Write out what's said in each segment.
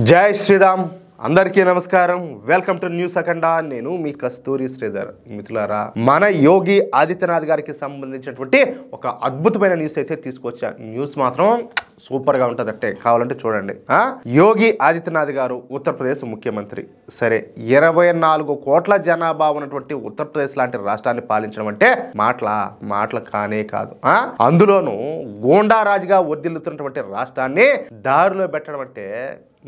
జై శ్రీరామ్ అందరికీ నమస్కారం వెల్కమ్ టు న్యూస్ అఖండ నేను మీ కస్తూరి శ్రీధర్ మిత్రులారా మన యోగి ఆదిత్యనాథ్ గారికి సంబంధించినటువంటి ఒక అద్భుతమైన న్యూస్ అయితే తీసుకొచ్చా న్యూస్ మాత్రం సూపర్ గా ఉంటదంటే కావాలంటే చూడండి యోగి ఆదిత్యనాథ్ గారు ఉత్తరప్రదేశ్ ముఖ్యమంత్రి సరే 24 కోట్ల జనాభా ఉన్నటువంటి ఉత్తరప్రదేశ్ లాంటి రాష్ట్రాన్ని పాలించడం అంటే మాటలు కానే కాదు అందులోనూ గోండా రాజుగా వర్ధిల్లుతున్నటువంటి రాష్ట్రాన్ని దారిలో పెట్టడం అంటే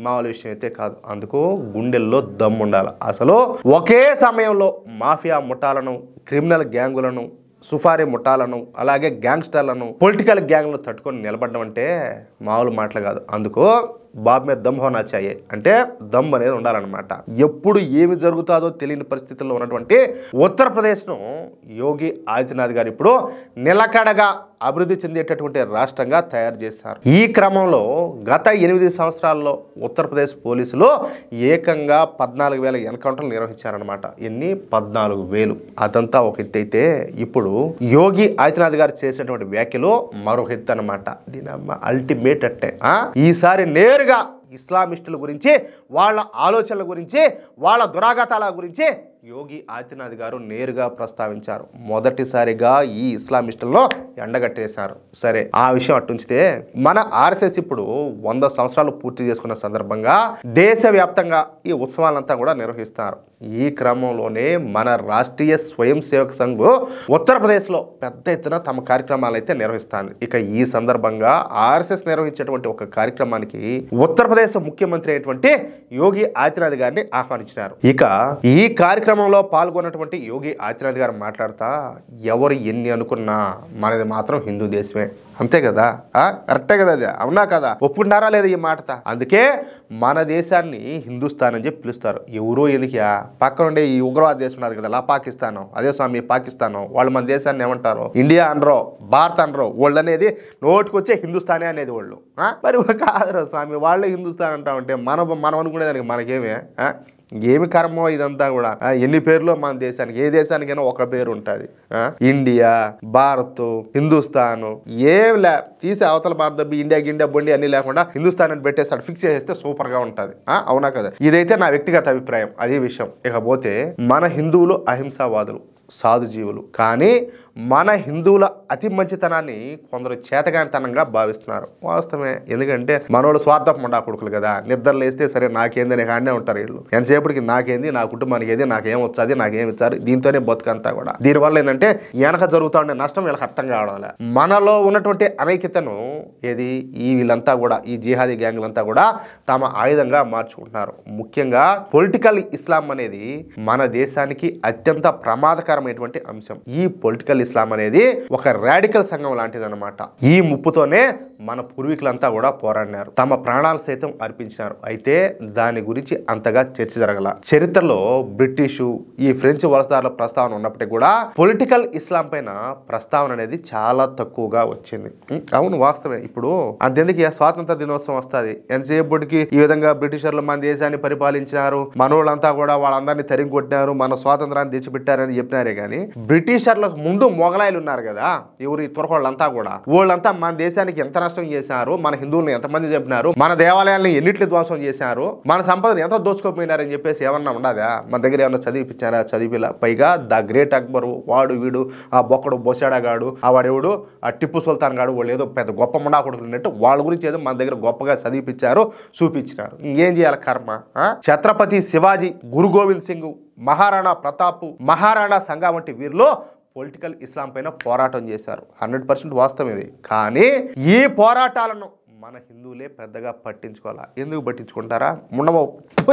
మామూలు విషయం అయితే కాదు అందుకు గుండెల్లో దమ్ము ఉండాలి అసలు ఒకే సమయంలో మాఫియా ముఠాలను క్రిమినల్ గ్యాంగులను సుఫారీ ముఠాలను అలాగే గ్యాంగ్స్టర్లను పొలిటికల్ గ్యాంగ్లను తట్టుకొని నిలబడడం అంటే మామూలు మాటలు కాదు అందుకు బాబు మీద దమ్ హోనా చాయే అంటే దమ్ అనేది ఉండాలన్నమాట ఎప్పుడు ఏమి జరుగుతుందో తెలియని పరిస్థితుల్లో ఉన్నటువంటి ఉత్తరప్రదేశ్ను యోగి ఆదిత్యనాథ్ గారు ఇప్పుడు నిలకడగా అభివృద్ధి చెందేటటువంటి రాష్ట్రంగా తయారు చేశారు ఈ క్రమంలో గత 8 సంవత్సరాల్లో ఉత్తరప్రదేశ్ పోలీసులు ఏకంగా 14,000 ఎన్కౌంటర్లు నిర్వహించారనమాట ఎన్ని 14,000 అదంతా ఒక ఎత్తు అయితే ఇప్పుడు యోగి ఆదిత్యనాథ్ గారు చేసినటువంటి వ్యాఖ్యలు మరొక ఎత్తు అనమాట దీని అల్టిమేట్ అంటే ఈసారి నేరుగా ఇస్లామిస్టుల గురించి వాళ్ళ ఆలోచనల గురించి వాళ్ళ దురాఘాతాల గురించి యోగి ఆదిత్యనాథ్ గారు నేరుగా ప్రస్తావించారు మొదటిసారిగా ఈ ఇస్లామిస్టులను ఎండగట్టేశారు సరే ఆ విషయం అట్టుంచితే మన ఆర్ఎస్ఎస్ ఇప్పుడు 100 సంవత్సరాలు పూర్తి చేసుకున్న సందర్భంగా దేశవ్యాప్తంగా ఈ ఉత్సవాలంతా కూడా నిర్వహిస్తారు ఈ క్రమంలోనే మన రాష్ట్రీయ స్వయం సేవక్ సంఘ్ ఉత్తరప్రదేశ్లో పెద్ద ఎత్తున తమ కార్యక్రమాలు అయితే నిర్వహిస్తుంది ఇక ఈ సందర్భంగా ఆర్ఎస్ఎస్ నిర్వహించేటువంటి ఒక కార్యక్రమానికి ఉత్తరప్రదేశ్ ముఖ్యమంత్రి అయినటువంటి యోగి ఆదిత్యనాథ్ గారిని ఆహ్వానించినారు ఇక ఈ కార్యక్రమంలో పాల్గొన్నటువంటి యోగి ఆదిత్యనాథ్ గారు మాట్లాడుతా ఎవరు ఎన్ని అనుకున్నా మనది మాత్రం హిందూ దేశమే అంతే కదా కరెక్టే కదా అది అవునా కదా ఒప్పుకుంటారా లేదా ఈ మాటత అందుకే మన దేశాన్ని హిందుస్థాన్ అని చెప్పి పిలుస్తారు ఎవరో ఎందుకు పక్కన ఉండే ఈ ఉగ్రవాద దేశం ఉన్నది కదా పాకిస్తాను అదే స్వామి పాకిస్తాను వాళ్ళు మన దేశాన్ని ఏమంటారు ఇండియా అనరో భారత్ అనరో వాళ్ళు అనేది నోటికొచ్చే హిందుస్థానే అనేది వాళ్ళు మరి కాదు స్వామి వాళ్ళే హిందుస్థాన్ అంటా ఉంటే మనం అనుకునేదానికి మనకేమే ఏమి కర్మో ఇదంతా కూడా ఎన్ని పేర్లు మన దేశానికి ఏ దేశానికైనా ఒక పేరు ఉంటుంది ఇండియా భారత్ హిందుస్థాన్ ఏం లే తీసి అవతల భారత ఇండియా బొండి అన్ని లేకుండా హిందుస్థాన్ అని పెట్టేస్తాడు ఫిక్స్ చేస్తే సూపర్ గా ఉంటది అవునా కదా ఇదైతే నా వ్యక్తిగత అభిప్రాయం అదే విషయం ఇకపోతే మన హిందువులు అహింసావాదులు సాధుజీవులు కానీ మన హిందువుల అతి మంచితనాన్ని కొందరు చేతగానితనంగా భావిస్తున్నారు వాస్తవమే ఎందుకంటే మనోళ్ళు స్వార్థం ఉండా కొడుకులు కదా నిద్ర లేస్తే సరే నాకేంది అని కాడనే ఉంటారు వీళ్ళు ఎంతసేపటికి నాకేంది నా కుటుంబానికి ఏది నాకేం వచ్చాది నాకేం ఇచ్చారు దీంతోనే బతుకంతా కూడా దీనివల్ల ఏంటంటే వెనక జరుగుతూ ఉండే నష్టం వీళ్ళకి అర్థం కావడం మనలో ఉన్నటువంటి అనైక్యతను ఏది వీళ్ళంతా కూడా ఈ జిహాదీ గ్యాంగులంతా కూడా తమ ఆయుధంగా మార్చుకుంటున్నారు ముఖ్యంగా పొలిటికల్ ఇస్లాం అనేది మన దేశానికి అత్యంత ప్రమాదకరమైనటువంటి అంశం ఈ పొలిటికల్ ఇస్లాం అనేది ఒక రాడికల్ సంఘం లాంటిది అనమాట ఈ ముప్పుతోనే మన పూర్వీకులంతా కూడా పోరాడినారు తమ ప్రాణాలు సైతం అర్పించినారు అయితే దాని గురించి అంతగా చర్చ జరగల చరిత్రలో బ్రిటిషు ఈ ఫ్రెంచ్ వలసదారుల ప్రస్తావన ఉన్నప్పటికీ కూడా పొలిటికల్ ఇస్లాం పైన ప్రస్తావన అనేది చాలా తక్కువగా వచ్చింది అవును వాస్తవే ఇప్పుడు అంతెందుకు స్వాతంత్ర దినోత్సవం వస్తుంది ఎంతసేపటికి ఈ విధంగా బ్రిటిషర్లు మన దేశాన్ని పరిపాలించినారు మనోళ్ళంతా కూడా వాళ్ళందరినీ తరిమి కొట్టినారు మన స్వాతంత్రాన్ని తెచ్చిపెట్టారని చెప్పినారే కానీ బ్రిటిషర్లకు ముందు మొగలాయిలు ఉన్నారు కదా ఎవరి తురకోళ్ళంతా కూడా వాళ్ళంతా మన దేశానికి ఎంత నష్టం చేశారు మన హిందువులను ఎంతమంది చెప్పినారు మన దేవాలయాలను ఎన్నిట్లు ధ్వంసం చేశారు మన సంపదను ఎంత దోచుకోపోయినారని చెప్పేసి ఏమన్నా ఉండదా మన దగ్గర ఏమన్నా చదివిపించారా చదివిలా పైగా ద గ్రేట్ అక్బర్ వాడు వీడు ఆ బొక్కడు బొసాడాగాడు ఆ వాడెవడు ఆ టిప్పు సుల్తాన్ గాడు వాళ్ళు ఏదో పెద్ద గొప్ప ముండా కొడుకున్నట్టు వాళ్ళ గురించి ఏదో మన దగ్గర గొప్పగా చదివిపించారు చూపించినారు ఇంకేం చేయాలి కర్మ ఛత్రపతి శివాజీ గురు గోవింద్ సింగ్ మహారాణా ప్రతాప్ మహారాణా సంఘ వంటి వీరిలో పొలిటికల్ ఇస్లాం పైన పోరాటం చేశారు 100% వాస్తవం ఇది కానీ ఈ పోరాటాలను మన హిందువులే పెద్దగా పట్టించుకోవాలా ఎందుకు పట్టించుకుంటారా ముండమో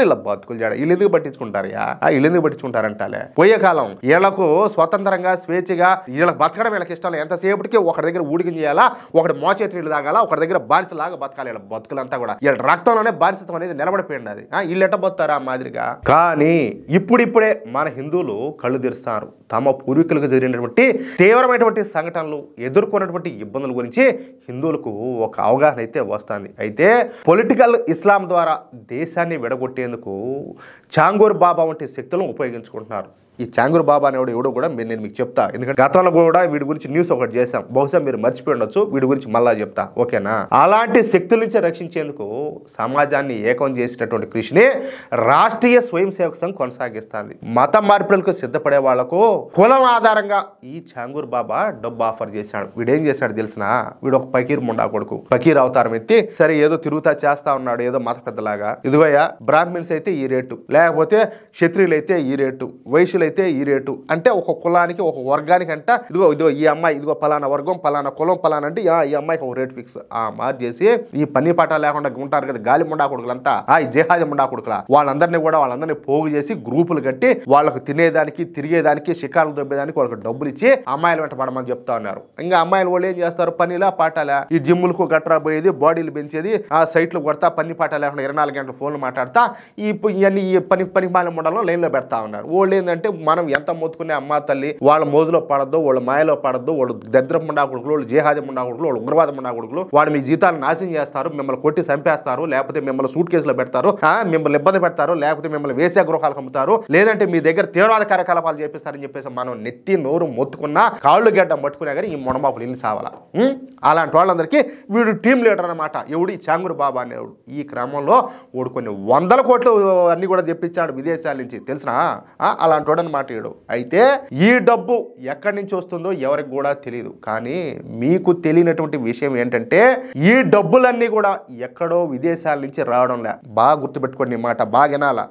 ఇలా బతుకులు చేయడం వీళ్ళు ఎందుకు పట్టించుకుంటారయా వీళ్ళు ఎందుకు పట్టించుకుంటారంటాలే పోయే కాలం వీళ్ళకు స్వతంత్రంగా స్వేచ్ఛగా వీళ్ళకి బతకడం వీళ్ళకి ఇష్టం ఎంతసేపటికి ఒకరి దగ్గర ఊడికి చేయాలా ఒకటి మోచేతి నీళ్ళు తాగాల ఒకరి దగ్గర బానిసలాగా బతకాలి వీళ్ళ బతుకులంతా కూడా వీళ్ళ రక్తంలోనే బానిసత్వం అనేది నిలబడిపోయింది అది వీళ్ళు ఎట్ట బతారా మాదిరిగా కానీ ఇప్పుడిప్పుడే మన హిందువులు కళ్ళు తెరుస్తారు తమ పూర్వీకులకు జరిగినటువంటి తీవ్రమైనటువంటి సంఘటనలు ఎదుర్కొన్నటువంటి ఇబ్బందుల గురించి హిందువులకు ఒక అవగాహన అయితే వస్తుంది అయితే పొలిటికల్ ఇస్లాం ద్వారా దేశాన్ని విడగొట్టేందుకు చాంగూర్ బాబా వంటి శక్తులను ఉపయోగించుకుంటున్నారు ఈ చాంగురు బాబా అనేవాడు ఎవడో కూడా నేను మీకు చెప్తా. ఎందుకంటే గతంలో కూడా వీడి గురించి న్యూస్ ఒకటి చేశాం, బహుశా మీరు మర్చిపోయి ఉండొచ్చు. వీడి గురించి మళ్ళా చెప్తా, ఓకేనా? అలాంటి శక్తుల నుంచి రక్షించేందుకు సమాజాన్ని ఏకం చేసినటువంటి కృషిని రాష్ట్రీయ స్వయం సేవక సంఘం కొనసాగిస్తుంది. మత మార్పిడులకు సిద్ధపడే వాళ్లకు కులం ఆధారంగా ఈ చాంగూర్ బాబా డబ్బు ఆఫర్ చేశాడు. వీడేం చేశాడు తెలిసిన? వీడు ఒక పకీర్ ముండా కొడుకు, పకీర్ అవతారం ఎత్తి సరే ఏదో తిరుగుతా చేస్తా ఉన్నాడు, ఏదో మత పెద్దలాగా. ఇదిగోయా బ్రాహ్మిన్స్ అయితే ఈ రేటు, లేకపోతే క్షత్రియులు అయితే ఈ రేటు, వైశ్యులు అయితే ఈ రేటు, అంటే ఒక కులానికి ఒక వర్గానికి అంట ఇదిగో ఈ అమ్మాయి ఇదిగో పలానా వర్గం పలానా కులం పలానా అంటే ఈ అమ్మాయికి ఒక రేట్ ఫిక్స్. మార్చేసి ఈ పని పాట లేకుండా ఉంటారు కదా గాలి ముండా కొడుకులంతా, ఈ జిహాది ముండా కొడుకులా, వాళ్ళందరినీ పోగు చేసి గ్రూపులు కట్టి వాళ్ళకు తినేదానికి తిరిగేదానికి షికారులు దొబ్బేదానికి వాళ్ళకి డబ్బులు ఇచ్చి అమ్మాయిలు వెంట పడమని చెప్తా ఉన్నారు. ఇంకా అమ్మాయిలు వాళ్ళు ఏం చేస్తారు? పనిలా పాటాలా ఈ జిమ్ములకు గట్రా పోయేది, బాడీలు పెంచేది, ఆ సైట్లు కొడతా పని పాట లేకుండా 24 గంటలు ఫోన్లు మాట్లాడతా ఇవన్నీ ఈ పని మాల మండలం లైన్లో పెడతా ఉన్నారు. వాళ్ళు ఏంటంటే మనం ఎంత మొత్తుకునే అమ్మ తల్లి వాళ్ళ మోజులో పడద్దు, వాళ్ళ మాయలో పడద్దు, వాళ్ళు దరిద్ర ముండా కొడుకులు, వాళ్ళు జిహాది ముండా కొడుకులు, వాళ్ళు ఉగ్రవాద ముండా కొడుకులు, వాడు మీ జీతాలను నాశనం చేస్తారు, మిమ్మల్ని కొట్టి చంపేస్తారు, లేకపోతే మిమ్మల్ని సూట్ కేసులో పెడతారు, మిమ్మల్ని ఇబ్బంది పెడతారు, లేకపోతే మిమ్మల్ని వేసే గృహాలకు అమ్ముతారు, లేదంటే మీ దగ్గర తీవ్రవాద కార్యకలాపాలు చేపిస్తారని చెప్పేసి మనం నెత్తి నోరు మొత్తుకున్నా కాళ్ళు గడ్డం పట్టుకున్నా కానీ ఈ మొనమాపులు ఇన్ని సావాలా. అలాంటి వాళ్ళందరికీ వీడు టీం లీడర్ అనమాట. ఎవడు? ఈ చాంగురు బాబా అనేవాడు. ఈ క్రమంలో వాడు కొన్ని 100 కోట్లు అన్ని కూడా తెప్పించాడు విదేశాల నుంచి, తెలిసిన అలాంటి వాడు అనమాట వీడు. అయితే ఈ డబ్బు ఎక్కడి నుంచి వస్తుందో ఎవరికి కూడా తెలియదు. కానీ మీకు తెలియనటువంటి విషయం ఏంటంటే ఈ డబ్బులన్నీ కూడా ఎక్కడో విదేశాల నుంచి రావడం లే. బాగా గుర్తుపెట్టుకోండి ఈ మాట, బాగా వినాలా.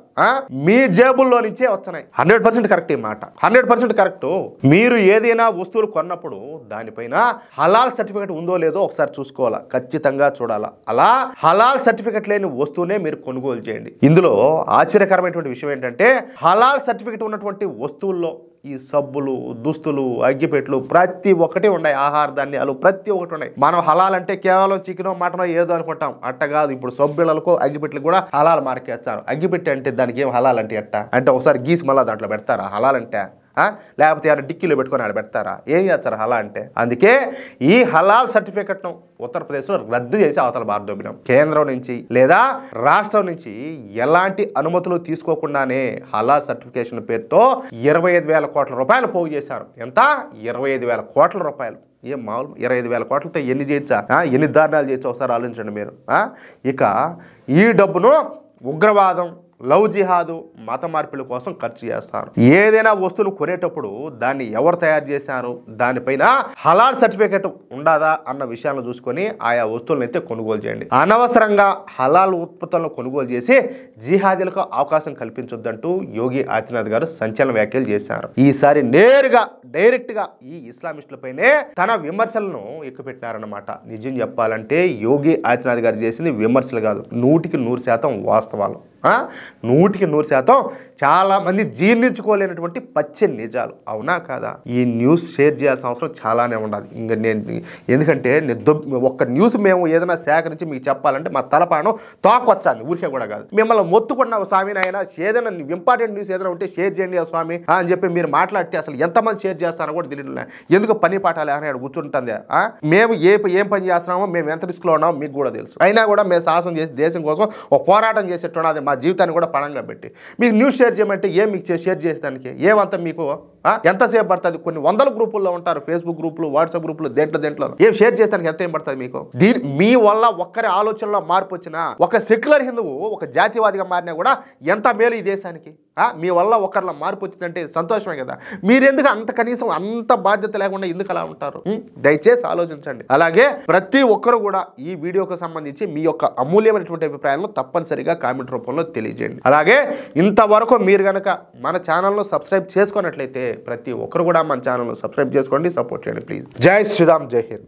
మీ జేబుల్లో నుంచే వస్తున్నాయి. 100% కరెక్ట్ ఈ మాట, 100% కరెక్ట్. మీరు ఏదైనా వస్తువులు కొన్నప్పుడు దానిపైన హలాల్ సర్టిఫికేట్ ఉందో లేదో ఒకసారి చూసుకోవాలా, ఖచ్చితంగా చూడాలా. అలా హలాల్ సర్టిఫికేట్ లేని వస్తువునే మీరు కొనుగోలు చేయండి. ఇందులో ఆశ్చర్యకరమైనటువంటి విషయం ఏంటంటే హలాల్ సర్టిఫికేట్ ఉన్నటువంటి వస్తువుల్లో ఈ సబ్బులు, దుస్తులు, అగ్గిపెట్లు ప్రతి ఒక్కటి ఉన్నాయి, ఆహార ధాన్యాలు ప్రతి ఒక్కటి ఉన్నాయి. మనం హలాల్ అంటే కేవలం చికెనో మటనో ఏదో అనుకుంటాం, అట్ట కాదు. ఇప్పుడు సబ్బులకు అగ్గిపెట్లు కూడా హలాల్ మార్కేస్తారు. అగ్గిపెట్టి అంటే దానికి ఏం హలాల్ అంటే ఎట్ట అంటే ఒకసారి గీసి మళ్ళీ దాంట్లో పెడతారా హలాల్ అంటే? లేకపోతే ఏమైనా డిక్కీలో పెట్టుకొని ఆడ పెడతారా? ఏం చేస్తారు హలా అంటే? అందుకే ఈ హలాల్ సర్టిఫికెట్ను ఉత్తరప్రదేశ్లో రద్దు చేసి అవతల భారతదేశం కేంద్రం నుంచి లేదా రాష్ట్రం నుంచి ఎలాంటి అనుమతులు తీసుకోకుండానే హలాల్ సర్టిఫికేషన్ పేరుతో 25,000 కోట్ల రూపాయలు పోగు చేశారు. ఎంత? 25,000 కోట్ల రూపాయలు. ఏం మామూలు 25,000 కోట్లతో ఎన్ని చేయొచ్చా? ఎన్ని దారుణాలు చేయొచ్చా? ఒకసారి ఆలోచించండి మీరు. ఇక ఈ డబ్బును ఉగ్రవాదం, లవ్ జిహాదు, మత మార్పిడి కోసం ఖర్చు చేస్తారు. ఏదైనా వస్తువులు కొనేటప్పుడు దాన్ని ఎవరు తయారు చేశారు, దానిపైన హలాల్ సర్టిఫికేట్ ఉండదా అన్న విషయాలను చూసుకొని ఆయా వస్తువులను అయితే కొనుగోలు చేయండి. అనవసరంగా హలాల్ ఉత్పత్తులను కొనుగోలు చేసి జిహాదీలకు అవకాశం కల్పించొద్దంటూ యోగి ఆదిత్యనాథ్ గారు సంచలన వ్యాఖ్యలు చేశారు. ఈసారి నేరుగా డైరెక్ట్ గా ఈ ఇస్లామిస్టులపైనే తన విమర్శలను ఎక్కుపెట్టినారన్నమాట. నిజం చెప్పాలంటే యోగి ఆదిత్యనాథ్ గారు చేసింది విమర్శలు కాదు, 100% వాస్తవాలు. 100% చాలా మంది జీర్ణించుకోలేనటువంటి పచ్చి నిజాలు. అవునా కాదా? ఈ న్యూస్ షేర్ చేయాల్సిన అవసరం చాలానే ఉండాలి. ఇంకా ఎందుకంటే ఒక్క న్యూస్ మేము ఏదైనా సేకరించి మీకు చెప్పాలంటే మా తలపాను తోకొచ్చాను, ఊరికే కూడా కాదు. మిమ్మల్ని మొత్తుకున్న స్వామి నాయన ఏదైనా ఇంపార్టెంట్ న్యూస్ ఏదైనా ఉంటే షేర్ చేయండి స్వామి అని చెప్పి మీరు మాట్లాడితే అసలు ఎంతమంది షేర్ చేస్తారో కూడా తెలియదు. ఎందుకు పని పాఠాలు అని కూర్చుంటుంది. మేము ఏం పని చేస్తున్నామో, మేము ఎంత రిస్క్లో ఉన్నామో మీకు కూడా తెలుసు. అయినా కూడా మేము సాహసం చేసి దేశం కోసం ఒక పోరాటం చేసేట్టున్నది, మా జీవితాన్ని కూడా పణంగా పెట్టి మీకు న్యూస్ షేర్ చేయమంటే ఏం మీకు షేర్ చేసేదానికి ఏమంతా మీకు ఎంతసేపు పడుతుంది? కొన్ని 100 గ్రూపుల్లో ఉంటారు, ఫేస్బుక్ గ్రూపులు, వాట్సాప్ గ్రూపులు, దేంట్లో ఏం షేర్ చేస్తానికి ఎంత ఏం పడుతుంది మీకు? మీ వల్ల ఒక్కరి ఆలోచనలో మార్పు వచ్చినా, ఒక సెక్యులర్ హిందువు ఒక జాతీయవాదిగా మారినా కూడా ఎంత మేలు ఈ దేశానికి. మీ వల్ల ఒకరిలో మార్పు వచ్చిందంటే సంతోషమే కదా. మీరెందుకు అంత కనీసం అంత బాధ్యత లేకుండా ఎందుకు అలా ఉంటారు? దయచేసి ఆలోచించండి. అలాగే ప్రతి ఒక్కరు కూడా ఈ వీడియోకి సంబంధించి మీ యొక్క అమూల్యమైనటువంటి అభిప్రాయాలను తప్పనిసరిగా కామెంట్ రూపంలో తెలియజేయండి. అలాగే ఇంతవరకు మీరు కనుక మన ఛానల్ను సబ్స్క్రైబ్ చేసుకున్నట్లయితే ప్రతి ఒక్కరు కూడా మన ఛానల్ను సబ్స్క్రైబ్ చేసుకోండి, సపోర్ట్ చేయండి ప్లీజ్. జై శ్రీరామ్, జై హింద్.